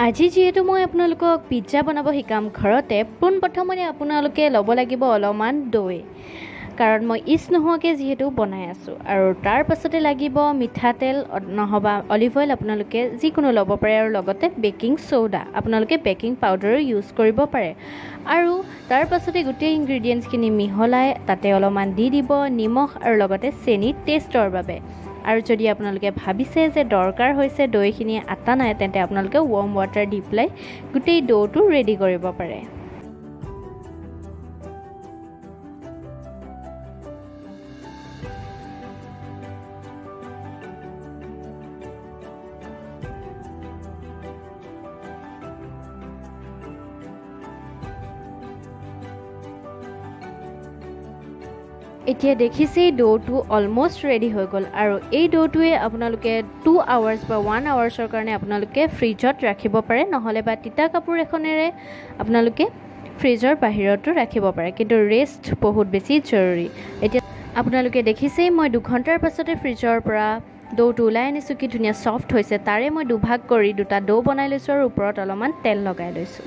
আজি যেহেতু মই আপোনালোকক পিজ্জা বনাব শিকাম ঘৰতে পোনপ্ৰথমে আপোনালোকে ল'ব লাগিব অলপমান দৈ কাৰণ মই ইষ্ট নোহোৱাকৈ যেহেতু বনাই আছোঁ আৰু তাৰ পাছতে লাগিব মিঠাতেল নহবা অলিভ অইল আপোনালোকে যিকোনো ল'ব পাৰে আৰু লগতে বেকিং সোডা আপোনালোকে বেকিং পাউডাৰো ইউজ কৰিব পাৰে আৰু তাৰ পাছতে গোটেই ইনগ্ৰেডিয়েণ্টছখিনি মিহলাই তাতে অলপমান দি দিব নিমখ আৰু লগতে চেনি টেষ্টৰ বাবে আৰু যদি আপোনালোকে ভাবিছে যে দৰকাৰ হৈছে দৈখিনি আটা নাই তেন্তে আপোনালোকে ৱাৰ্ম ৱাটাৰ দি পেলাই গোটেই ডোটো ৰেডি কৰিব পাৰে এতিয়া দেখিছেই ডোটো অলমোষ্ট ৰেডি হৈ গ'ল আৰু এই ডোটোৱে আপোনালোকে 2 আৱাৰ্ছ বা 1 আৱাৰ্ছৰ কাৰণে আপোনালোকে ফ্ৰিজত ৰাখিব পাৰে নহ'লে বা তিতা কাপোৰ এখনেৰে আপোনালোকে ফ্ৰিজৰ বাহিৰতো ৰাখিব পাৰে কিন্তু ৰেষ্ট বহুত বেছি জৰুৰী এতিয়া আপোনালোকে দেখিছেই মই 2 ঘণ্টাৰ পাছতে ফ্ৰিজৰ পৰা ডোটো ওলাই আনিছোঁ কি ধুনীয়া সফ্ট হৈছে তাৰে মই দুভাগ কৰি দুটা ডো বনাই লৈছোঁ আৰু ওপৰত অলপমান তেল লগাই লৈছোঁ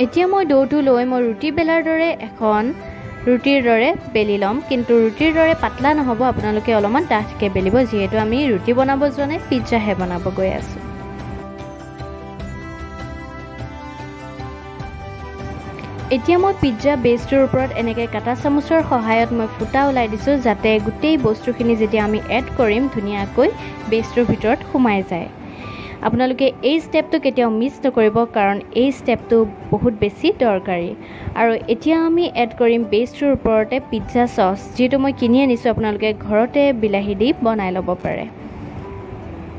এতিয়া মই ডোটো লৈ মই ৰুটি বেলাৰ দৰে এখন ৰুটিৰ দৰে বেলি ল'ম কিন্তু ৰুটিৰ দৰে পাতলা নহ'ব আপোনালোকে অলপমান ডাঠকৈ বেলিব যিহেতু আমি ৰুটি বনাব যোৱা নাই পিজ্জাহে বনাব গৈ আছোঁ এতিয়া মই পিজ্জা বেছটোৰ ওপৰত এনেকৈ কাটা চামুচৰ সহায়ত মই ফুটা ওলাই দিছোঁ যাতে গোটেই বস্তুখিনি যেতিয়া আমি এড কৰিম ধুনীয়াকৈ বেছটোৰ ভিতৰত সোমাই যায় আপোনালোকে এই ষ্টেপটো কেতিয়াও মিছ নকৰিব কাৰণ এই ষ্টেপটো বহুত বেছি দৰকাৰী আৰু এতিয়া আমি এড কৰিম বেছটোৰ ওপৰতে পিজ্জা চচ যিটো মই কিনি আনিছোঁ আপোনালোকে ঘৰতে বিলাহী দি বনাই ল'ব পাৰে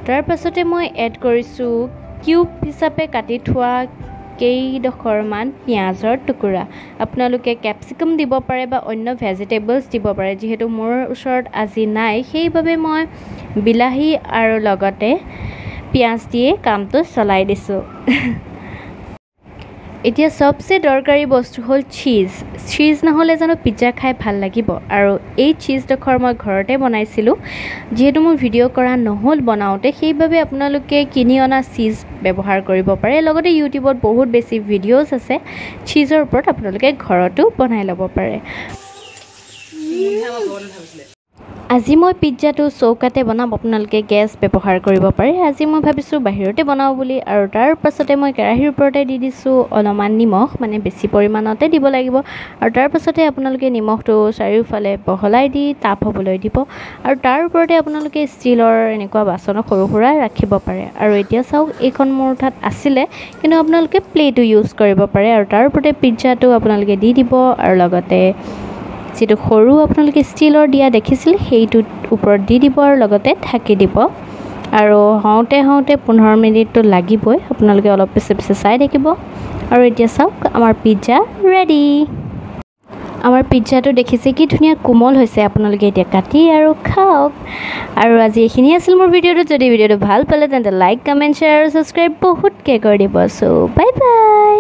তাৰ পাছতে মই এড কৰিছোঁ কিউব হিচাপে কাটি থোৱা কেইডোখৰমান পিঁয়াজৰ টুকুৰা আপোনালোকে কেপচিকাম দিব পাৰে বা অন্য ভেজিটেবলছ দিব পাৰে যিহেতু মোৰ ওচৰত আজি নাই সেইবাবে মই বিলাহী আৰু লগতে পিঁয়াজ দিয়ে কামটো চলাই দিছোঁ এতিয়া সবচে দৰকাৰী বস্তু হ'ল চীজ নহ'লে জানো পিজ্জা খাই ভাল লাগিব আৰু এই চীজডোখৰ মই ঘৰতে বনাইছিলোঁ যিহেতু মোৰ ভিডিঅ' কৰা নহ'ল বনাওঁতে সেইবাবে আপোনালোকে কিনি অনা চীজ ব্যৱহাৰ কৰিব পাৰে লগতে ইউটিউবত বহুত বেছি ভিডিঅ'জ আছে চীজৰ ওপৰত আপোনালোকে ঘৰতো বনাই ল'ব পাৰে আজি মই পিজ্জাটো চৌকাতে বনাম আপোনালোকে গেছ ব্যৱহাৰ কৰিব পাৰে আজি মই ভাবিছোঁ বাহিৰতে বনাওঁ বুলি আৰু তাৰ পাছতে মই কেৰাহীৰ ওপৰতে দি দিছোঁ অলপমান নিমখ মানে বেছি পৰিমাণতে দিব লাগিব আৰু তাৰ পাছতে আপোনালোকে নিমখটো চাৰিওফালে বহলাই দি তাপ হ'বলৈ দিব আৰু তাৰ ওপৰতে আপোনালোকে ষ্টীলৰ এনেকুৱা বাচনত সৰু সুৰা ৰাখিব পাৰে আৰু এতিয়া চাওক এইখন মোৰ তাত আছিলে কিন্তু আপোনালোকে প্লেটো ইউজ কৰিব পাৰে আৰু তাৰ ওপৰতে পিজ্জাটো আপোনালোকে দি দিব আৰু লগতে যিটো সৰু আপোনালোকে ষ্টীলৰ দিয়া দেখিছিল সেইটোৰ ওপৰত দি দিব আৰু লগতে ঢাকি দিব আৰু হওঁতে 15 মিনিটটো লাগিবই আপোনালোকে অলপ পিছে চাই থাকিব আৰু এতিয়া চাওক আমাৰ পিজ্জা ৰেডি আমাৰ পিজ্জাটো দেখিছে কি ধুনীয়া কোমল হৈছে আপোনালোকে এতিয়া কাটি আৰু খাওক আৰু আজি এইখিনি আছিল মোৰ ভিডিঅ'টো যদি ভিডিঅ'টো ভাল পালে তেন্তে লাইক কমেণ্ট শ্বেয়াৰ আৰু ছাবস্ক্ৰাইব বহুতকৈ কৰি দিব চ' বাই বাই